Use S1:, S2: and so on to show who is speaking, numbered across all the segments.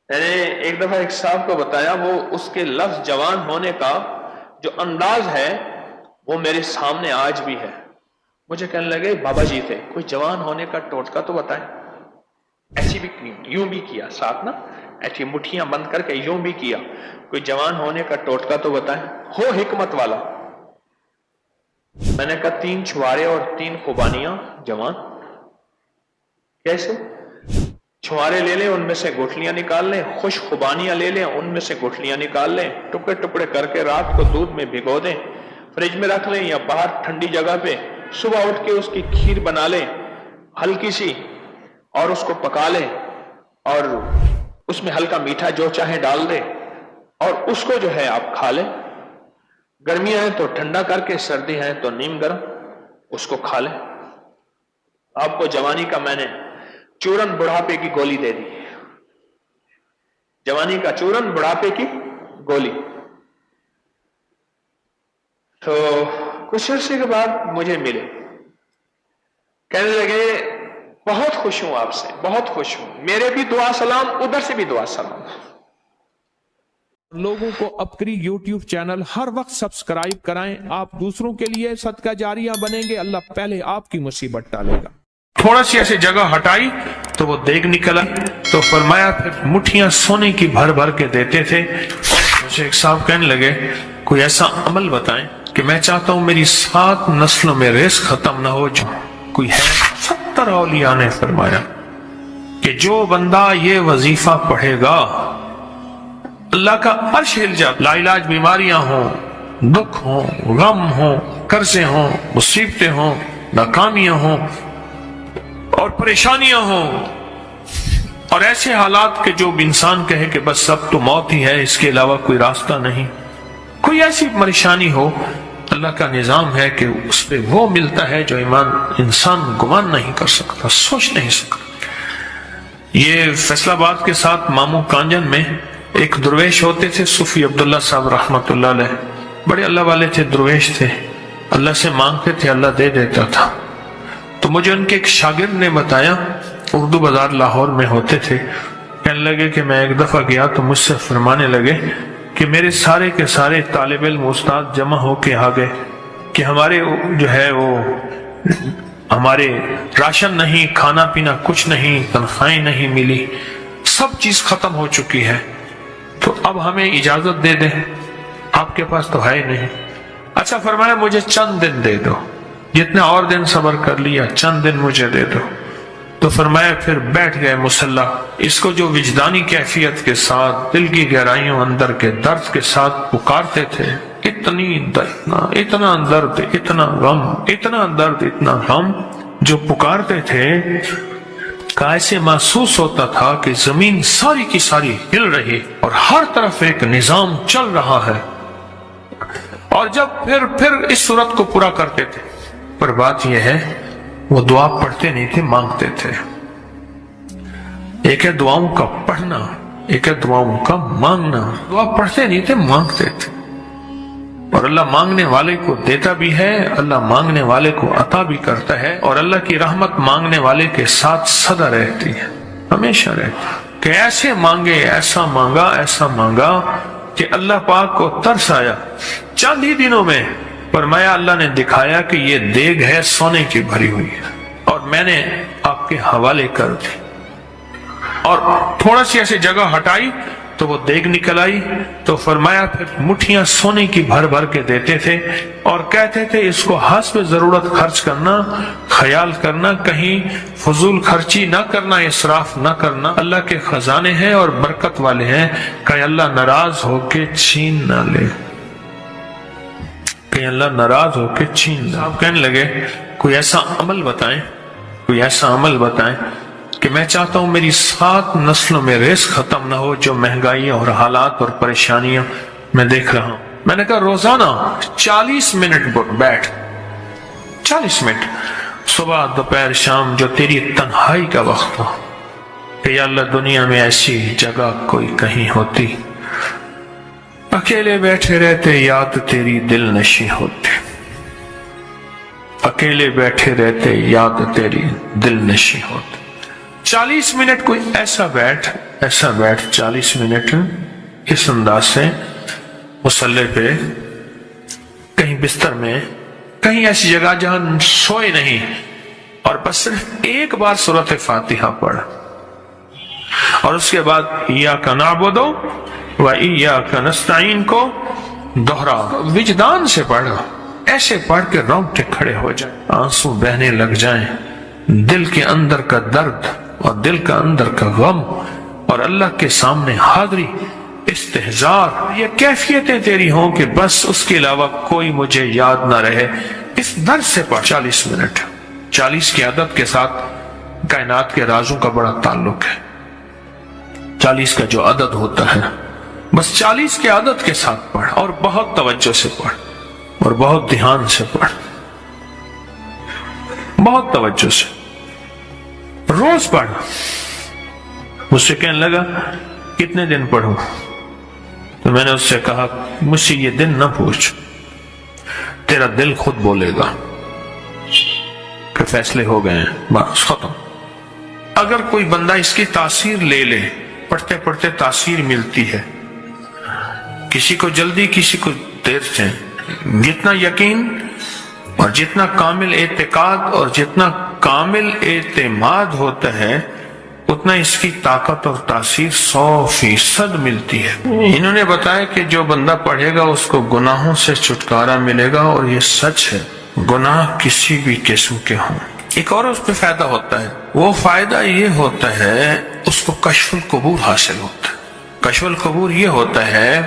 S1: میں نے ایک دفعہ ایک صاحب کو بتایا، وہ اس کے لفظ جوان ہونے کا جو انداز ہے وہ میرے سامنے آج بھی ہے۔ مجھے کہنے لگے بابا جی تھے، کوئی جوان ہونے کا ٹوٹکا تو بتائیں۔ ایسی بھی یوں بھی کیا ساتھ نا، ایسی مٹھیاں بند کر کے یوں بھی کیا، کوئی جوان ہونے کا ٹوٹکا تو بتائیں، ہو حکمت والا۔ میں نے کہا 3 چھوارے اور 3 خوبانیاں جوان۔ کیسے؟ چھوارے لے لیں، ان میں سے گٹھلیاں نکال لیں، خوش خوبانیاں لے لیں، ان میں سے گٹھلیاں نکال لیں، ٹکڑے ٹکڑے کر کے رات کو دودھ میں بھگو دیں، فریج میں رکھ لیں یا باہر ٹھنڈی جگہ پہ، صبح اٹھ کے اس کی کھیر بنا لیں ہلکی سی، اور اس کو پکا لیں اور اس میں ہلکا میٹھا جو چاہے ڈال دیں، اور اس کو جو ہے آپ کھا لیں۔ گرمیاں ہیں تو ٹھنڈا کر کے، سردی ہیں تو نیم گرم، اس کو کھا لیں۔ آپ کو جوانی کا میں نے چورن بڑھاپے کی گولی دے دی، جوانی کا چورن بڑھاپے کی گولی۔ تو کچھ عرصے کے بعد مجھے ملے، کہنے لگے بہت خوش ہوں آپ سے، بہت خوش ہوں، میرے بھی دعا سلام، ادھر سے بھی دعا سلام۔
S2: لوگوں کو اپکری یوٹیوب چینل ہر وقت سبسکرائب کرائیں، آپ دوسروں کے لیے صدقہ جاریہ بنیں گے، اللہ پہلے آپ کی مصیبت ٹالے گا۔
S3: تھوڑا سی ایسی جگہ ہٹائی تو وہ دیگ نکلا، تو فرمایا پھر مٹھیاں سونے کی بھر بھر کے دیتے تھے۔ مجھے ایک صاحب کہنے لگے کوئی ایسا عمل بتائیں کہ میں چاہتا ہوں میری 7 نسلوں میں رزق ختم نہ ہو، جو کوئی ہے؟ 70 اولیاء نے فرمایا کہ جو بندہ یہ وظیفہ پڑھے گا اللہ کا عرش ہل جاتا، لا علاج بیماریاں ہوں، دکھ ہوں، غم ہوں، قرضے ہوں، مصیبتیں ہوں، ناکامیاں ہوں اور پریشانیاں ہوں، اور ایسے حالات کہ جو انسان کہے کہ بس اب تو موت ہی ہے، اس کے علاوہ کوئی راستہ نہیں، کوئی ایسی پریشانی ہو، اللہ کا نظام ہے کہ اس پہ وہ ملتا ہے جو انسان گمان نہیں کر سکتا، سوچ نہیں سکتا۔ یہ فیصل آباد کے ساتھ مامو کانجن میں ایک درویش ہوتے تھے، صوفی عبداللہ صاحب رحمۃ اللہ علیہ، بڑے اللہ والے تھے، درویش تھے، اللہ سے مانگتے تھے، اللہ دے دیتا تھا۔ تو مجھے ان کے ایک شاگرد نے بتایا، اردو بازار لاہور میں ہوتے تھے، کہنے لگے کہ میں ایک دفعہ گیا تو مجھ سے فرمانے لگے کہ میرے سارے کے سارے طالب علم استاد جمع ہو کے آ گئے کہ ہمارے جو ہے وہ ہمارے راشن نہیں، کھانا پینا کچھ نہیں، تنخواہیں نہیں ملی، سب چیز ختم ہو چکی ہے، تو اب ہمیں اجازت دے دیں، آپ کے پاس تو ہے نہیں۔ اچھا فرمایا مجھے چند دن دے دو، جتنے اور دن صبر کر لیا، چند دن مجھے دے دو۔ تو فرمایا پھر بیٹھ گئے مسلح، اس کو جو وجدانی کیفیت کے ساتھ، دل کی گہرائیوں اندر کے درد کے ساتھ پکارتے تھے، اتنا درد، اتنا غم، اتنا درد، اتنا غم جو پکارتے تھے کہ ایسے محسوس ہوتا تھا کہ زمین ساری کی ساری ہل رہی اور ہر طرف ایک نظام چل رہا ہے۔ اور جب پھر اس صورت کو پورا کرتے تھے، پر بات یہ ہے وہ دعا پڑھتے نہیں تھے، مانگتے تھے۔ ایک ہے دعاؤں کا پڑھنا، ایک ہے دعاؤں کا مانگنا۔ دعا پڑھتے نہیں تھے، مانگتے تھے، اور اللہ مانگنے والے کو دیتا بھی ہے، اللہ مانگنے والے کو عطا بھی کرتا ہے، اور اللہ کی رحمت مانگنے والے کے ساتھ سدا رہتی ہے، ہمیشہ رہتی ہے، کہ ایسے مانگے، ایسا مانگا کہ اللہ پاک کو ترس آیا۔ چند ہی دنوں میں فرمایا اللہ نے دکھایا کہ یہ دیگ ہے سونے کی بھری ہوئی ہے، اور میں نے آپ کے حوالے کر دی، اور تھوڑا سی ایسی جگہ ہٹائی تو وہ دیگ نکل آئی، تو فرمایا پھر مٹھیاں سونے کی بھر بھر کے دیتے تھے، اور کہتے تھے اس کو حسب ضرورت خرچ کرنا، خیال کرنا، کہیں فضول خرچی نہ کرنا، اسراف نہ کرنا، اللہ کے خزانے ہیں اور برکت والے ہیں، کہ اللہ ناراض ہو کے چھین نہ لے، کہ اللہ ناراض ہو کے چھین لے۔ آپ کہنے لگے کوئی ایسا عمل بتائیں، کوئی ایسا عمل بتائیں کہ میں چاہتا ہوں میری 7 نسلوں میں رزق ختم نہ ہو، جو مہنگائی اور حالات اور پریشانیاں میں دیکھ رہا ہوں۔ میں نے کہا روزانہ 40 منٹ بیٹھ، 40 منٹ صبح دوپہر شام، جو تیری تنہائی کا وقت ہو، کہ یا اللہ دنیا میں ایسی جگہ کوئی کہیں ہوتی، اکیلے بیٹھے رہتے یاد تیری دل نشیں ہوتے، اکیلے بیٹھے رہتے یاد تیری دل نشیں ہوتے۔ 40 منٹ کوئی ایسا بیٹھ ایسا بیٹھ 40 منٹ اس انداز سے مصلی پہ، کہیں بستر میں، کہیں ایسی جگہ جہاں سوئے نہیں، اور بس صرف ایک بار سورۃ فاتحہ پڑھ، اور اس کے بعد ایاک نعبد و ایاک نستعین کو دوہرا، وجدان سے پڑھو، ایسے پڑھ کے رونگٹے کھڑے ہو جائیں، آنسو بہنے لگ جائیں، دل کے اندر کا درد اور دل کا اندر کا غم اور اللہ کے سامنے حاضری، استحضار، یہ کیفیتیں تیری ہوں کہ بس اس کے علاوہ کوئی مجھے یاد نہ رہے، اس درد سے پڑھ 40 منٹ۔ 40 کی عدد کے ساتھ کائنات کے رازوں کا بڑا تعلق ہے۔ 40 کا جو عدد ہوتا ہے بس 40 کے عدد کے ساتھ پڑھ، اور بہت توجہ سے پڑھ، اور بہت دھیان سے پڑھ، بہت توجہ سے روز پڑھ۔ مجھ سے کہنے لگا کتنے دن پڑھوں؟ تو میں نے اس سے کہا مجھ سے یہ دن نہ پوچھ، تیرا دل خود بولے گا کہ فیصلے ہو گئے ہیں، بس ختم۔ اگر کوئی بندہ اس کی تاثیر لے لے، پڑھتے پڑھتے تاثیر ملتی ہے، کسی کو جلدی کسی کو دیر سے، جتنا یقین اور جتنا کامل اعتقاد اور جتنا کامل اعتماد ہوتا ہے اتنا اس کی طاقت اور تاثیر 100% ملتی ہے۔ انہوں نے بتایا کہ جو بندہ پڑھے گا اس کو گناہوں سے چھٹکارا ملے گا، اور یہ سچ ہے، گناہ کسی بھی قسم کے ہوں۔ ایک اور اس پہ فائدہ ہوتا ہے، وہ فائدہ یہ ہوتا ہے اس کو کشف القبور حاصل ہوتا ہے۔ کشف القبور یہ ہوتا ہے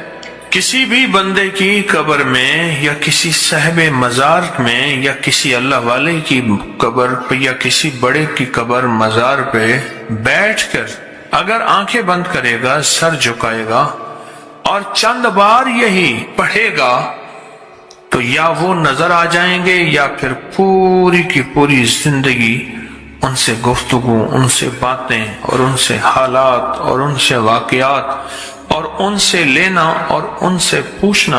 S3: کسی بھی بندے کی قبر میں یا کسی صاحب مزار میں یا کسی اللہ والے کی قبر پہ یا کسی بڑے کی قبر مزار پہ بیٹھ کر اگر آنکھیں بند کرے گا، سر جھکائے گا اور چند بار یہی پڑھے گا تو یا وہ نظر آ جائیں گے یا پھر پوری کی پوری زندگی ان سے گفتگو، ان سے باتیں اور ان سے حالات اور ان سے واقعات اور ان سے لینا اور ان سے پوچھنا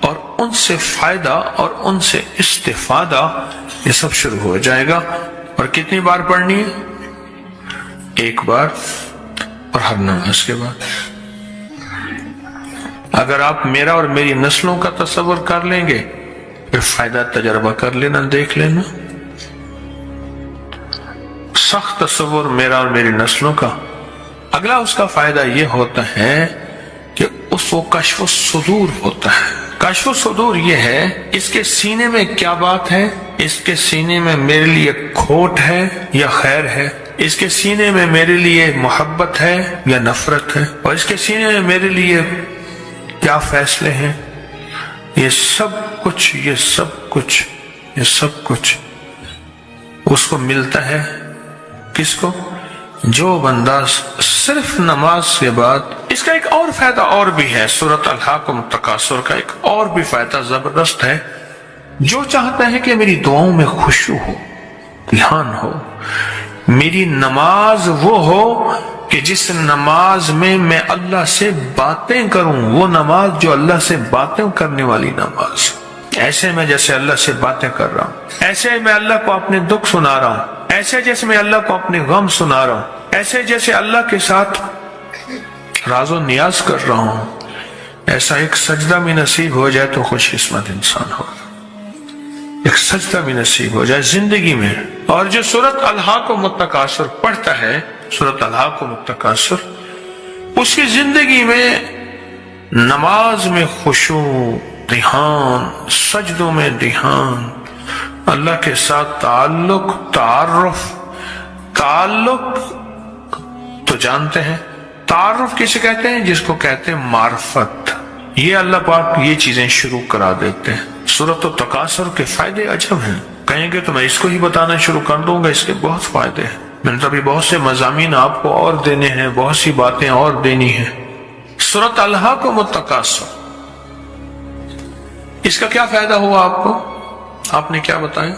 S3: اور ان سے فائدہ اور ان سے استفادہ، یہ سب شروع ہو جائے گا۔ اور کتنی بار پڑھنی ہے؟ ایک بار، اور ہر نماز کے بعد۔ اگر آپ میرا اور میری نسلوں کا تصور کر لیں گے پھر فائدہ تجربہ کر لینا، دیکھ لینا۔ سخت تصور میرا اور میری نسلوں کا، اگلا اس کا فائدہ یہ ہوتا ہے کہ اس کو کشف الصدور ہوتا ہے۔ کشف الصدور یہ ہے اس کے سینے میں کیا بات ہے، اس کے سینے میں میرے لیے کھوٹ ہے یا خیر ہے، اس کے سینے میں میرے لیے محبت ہے یا نفرت ہے، اور اس کے سینے میں میرے لیے کیا فیصلے ہیں۔ یہ سب کچھ اس کو ملتا ہے۔ کس کو؟ جو بندہ صرف نماز کے بعد، اس کا ایک اور فائدہ اور بھی ہے، سورۃ الہاکم التکاثر کا ایک اور بھی فائدہ زبردست ہے۔ جو چاہتا ہے کہ میری دعاؤں میں خشوع ہو، دھیان ہو، میری نماز وہ ہو کہ جس نماز میں میں اللہ سے باتیں کروں، وہ نماز جو اللہ سے باتیں کرنے والی نماز، ایسے میں جیسے اللہ سے باتیں کر رہا ہوں، ایسے میں اللہ کو اپنے دکھ سنا رہا ہوں، ایسے جیسے میں اللہ کو اپنے غم سنا رہا ہوں، ایسے جیسے اللہ کے ساتھ راز و نیاز کر رہا ہوں۔ ایسا ایک سجدہ بھی نصیب ہو جائے تو خوش قسمت انسان ہو، ایک سجدہ بھی نصیب ہو جائے زندگی میں۔ اور جو سورۃ الہاکم التکاثر پڑھتا ہے، سورۃ الہاکم التکاثر، اس کی زندگی میں نماز میں خشوع، دھیان، سجدوں میں دھیان، اللہ کے ساتھ تعلق، تعلق تو جانتے ہیں، تعارف کسے کہتے ہیں؟ جس کو کہتے ہیں معرفت۔ یہ اللہ پاک یہ چیزیں شروع کرا دیتے ہیں۔ سورۃ التکاثر کے فائدے عجب ہیں، کہیں گے تو میں اس کو ہی بتانا شروع کر دوں گا، اس کے بہت فائدے ہیں۔ میں نے ابھی بہت سے مضامین آپ کو اور دینے ہیں، بہت سی باتیں اور دینی ہیں۔ سورۃ الہاکم التکاثر، اس کا کیا فائدہ ہوا آپ کو؟ آپ نے کیا بتایا؟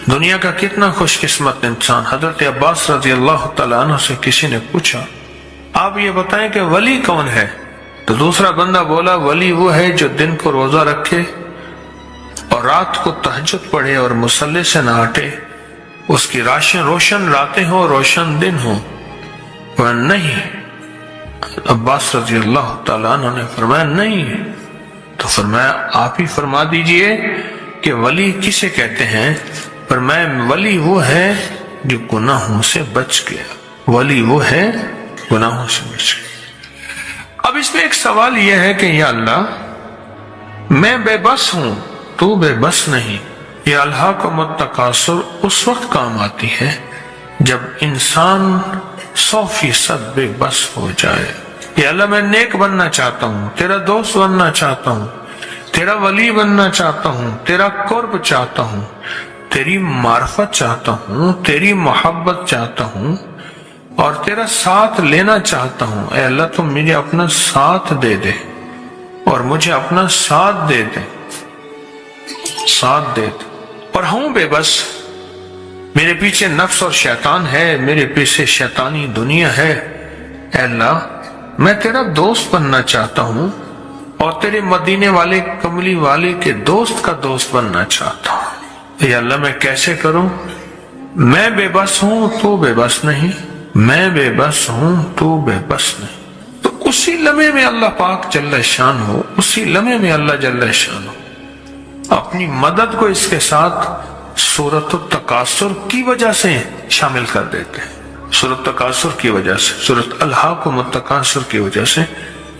S3: دنیا کا کتنا خوش قسمت انسان۔ حضرت عباس رضی اللہ تعالیٰ عنہ سے کسی نے پوچھا آپ یہ بتائیں کہ ولی کون ہے؟ تو دوسرا بندہ بولا ولی وہ ہے جو دن کو روزہ رکھے اور رات کو تہجد پڑھے اور مصلی سے نہ ہٹے، اس کی روشن راتیں ہوں روشن دن ہوں، نہیں. عباس رضی اللہ تعالیٰ عنہ نے فرمایا نہیں. تو فرمایا آپ ہی فرما دیجئے کہ ولی کسے کہتے ہیں؟ فرمایا ولی وہ ہے جو گناہوں سے بچ گیا. ولی وہ ہے گناہوں سے بچ گیا. اب اس میں ایک سوال یہ ہے کہ یا اللہ میں بے بس ہوں تو بے بس نہیں. یہ الہاکم التکاثر اس وقت کام آتی ہے جب انسان 100% بے بس ہو جائے. یا اللہ میں نیک بننا چاہتا ہوں, تیرا دوست بننا چاہتا ہوں, تیرا ولی بننا چاہتا ہوں, تیرا قرب چاہتا ہوں, تیری معرفت چاہتا ہوں, تیری محبت چاہتا ہوں اور تیرا ساتھ لینا چاہتا ہوں. اے اللہ تم مجھے اپنا ساتھ دے دے اور مجھے اپنا ساتھ دے دے, ساتھ دے دے. اور ہوں بے بس, میرے پیچھے نفس اور شیطان ہے, میرے پیچھے شیطانی دنیا ہے. اے اللہ میں تیرا دوست بننا چاہتا ہوں اور تیرے مدینے والے کملی والے کے دوست کا دوست بننا چاہتا ہوں. اے اللہ میں کیسے کروں؟ میں بے بس ہوں تو بے بس نہیں, میں بے بس ہوں تو بے بس نہیں. تو اسی لمحے میں اللہ پاک جل شان ہو, اسی لمحے میں اللہ جل شان ہو اپنی مدد کو اس کے ساتھ سورۃ التکاثر کی وجہ سے شامل کر دیتے ہیں. سورۃ التکاثر کی وجہ سے, سورۃ الہاکم التکاثر کی وجہ سے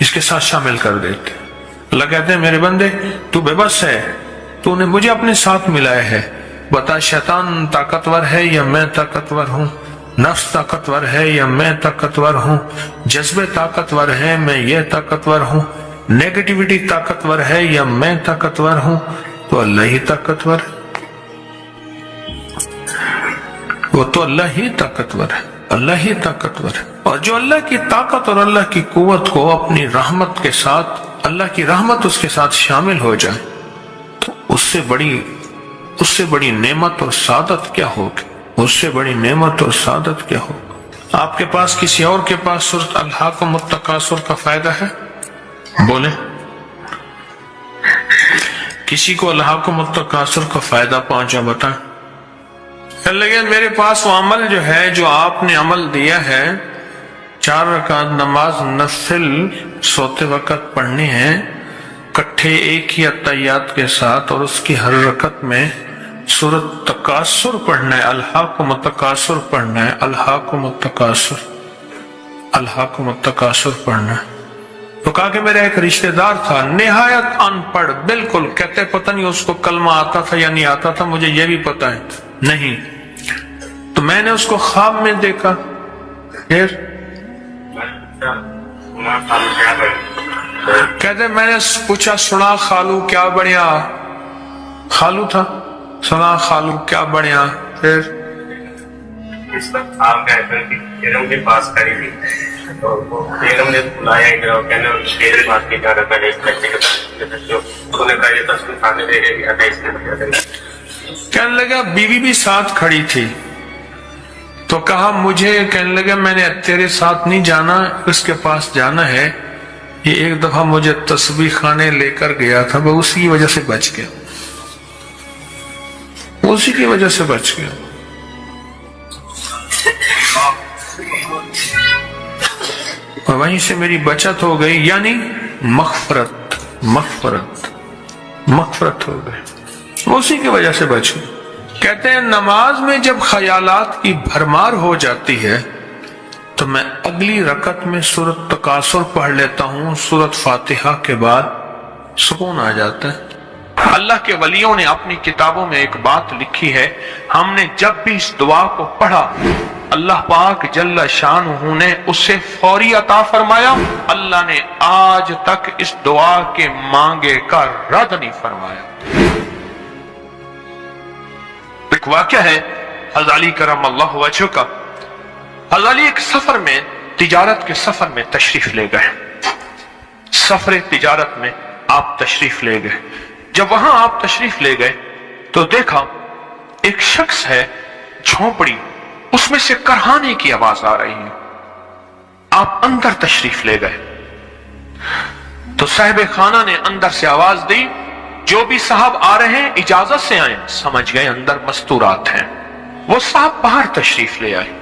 S3: اس کے ساتھ شامل کر دیتے ہیں. اللہ کہتے ہیں میرے بندے تو بے بس ہے, تو نے مجھے اپنے ساتھ ملایا ہے. بتا شیطان طاقتور ہے یا میں طاقتور ہوں, نفس طاقتور ہے یا میں طاقتور ہوں, جذبے طاقتور ہے میں یہ طاقتور ہوں, نیگیٹیوٹی طاقتور ہے یا میں طاقتور ہوں. تو اللہ ہی طاقتور ہے, وہ تو اللہ ہی طاقتور ہے, اللہ ہی طاقتور ہے. اور جو اللہ کی طاقت اور اللہ کی قوت کو اپنی رحمت کے ساتھ, اللہ کی رحمت اس کے ساتھ شامل ہو جائے تو اس سے بڑی نعمت اور سعادت کیا ہوگی, اس سے بڑی نعمت اور سعادت کیا ہوگی. آپ کے پاس کسی اور کے پاس سورۃ الہاکم التکاثر کا فائدہ ہے؟ بولیں کسی کو الہاکم التکاثر کا فائدہ پہنچا بتائیں. لیکن میرے پاس وہ عمل جو ہے جو آپ نے عمل دیا ہے, 4 رکعت نماز نفل سوتے وقت پڑھنی ہے کٹھے ایک ہی اتحیات کے ساتھ, اور اس کی ہر رکعت میں سورۃ تکاثر پڑھنا ہے, الہاکم التکاثر پڑھنا ہے, الہاکم التکاثر, الہاکم التکاثر پڑھنا ہے. تو کہا کہ میرا ایک رشتہ دار تھا نہایت ان پڑھ, بالکل کہتے پتہ نہیں اس کو کلمہ آتا تھا یا نہیں آتا تھا, مجھے یہ بھی پتہ ہے نہیں. تو میں نے اس کو خواب میں دیکھا, پھر کہتے میں نے پوچھا سنا خالو کیا بڑھیا, خالو تھا, سنا خالو کیا بڑھیا. پھر
S4: اس وقت آپ بیگم کے پاس کھڑی تھی تو بیگم نے بلایا ادھر, کہنے میرے بات کی جا رہا تھا ایک بچے کے ساتھ, جو انہوں نے کہا یہ تصویر کھانے دے گیا تھا, اس نے
S3: کہنے لگا بیوی بھی ساتھ کھڑی تھی. تو کہا مجھے, کہنے لگا میں نے تیرے ساتھ نہیں جانا, اس کے پاس جانا ہے. یہ ایک دفعہ مجھے تسبیح خانے لے کر گیا تھا, وہ اسی کی وجہ سے بچ گیا, اسی کی وجہ سے بچ گیا. اور وہیں سے میری بچت ہو گئی, یعنی مغفرت ہو گئی, اسی کی وجہ سے بچ گئی. کہتے ہیں نماز میں جب خیالات کی بھرمار ہو جاتی ہے تو میں اگلی رکعت میں سورۃ تکاثر پڑھ لیتا ہوں, سورۃ فاتحہ کے بعد سکون آ جاتا ہے. اللہ کے ولیوں نے اپنی کتابوں میں ایک بات لکھی ہے, ہم نے جب بھی اس دعا کو پڑھا اللہ پاک جل شانہ نے اسے فوری عطا فرمایا. اللہ نے آج تک اس دعا کے مانگے کا رد نہیں فرمایا. ایک واقعہ ہے حضرت علی کرم اللہ وجہ کا. حضرت علی ایک سفر میں, تجارت کے سفر میں تشریف لے گئے, سفر تجارت میں آپ تشریف لے گئے. جب وہاں آپ تشریف لے گئے تو دیکھا ایک شخص ہے جھونپڑی, اس میں سے کرہانے کی آواز آ رہی ہے. آپ اندر تشریف لے گئے تو صاحب خانہ نے اندر سے آواز دی, جو بھی صاحب آ رہے ہیں اجازت سے آئیں. سمجھ گئے اندر مستورات ہیں. وہ صاحب باہر تشریف لے آئے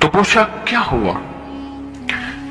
S3: تو پوچھا کیا ہوا,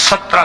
S3: 17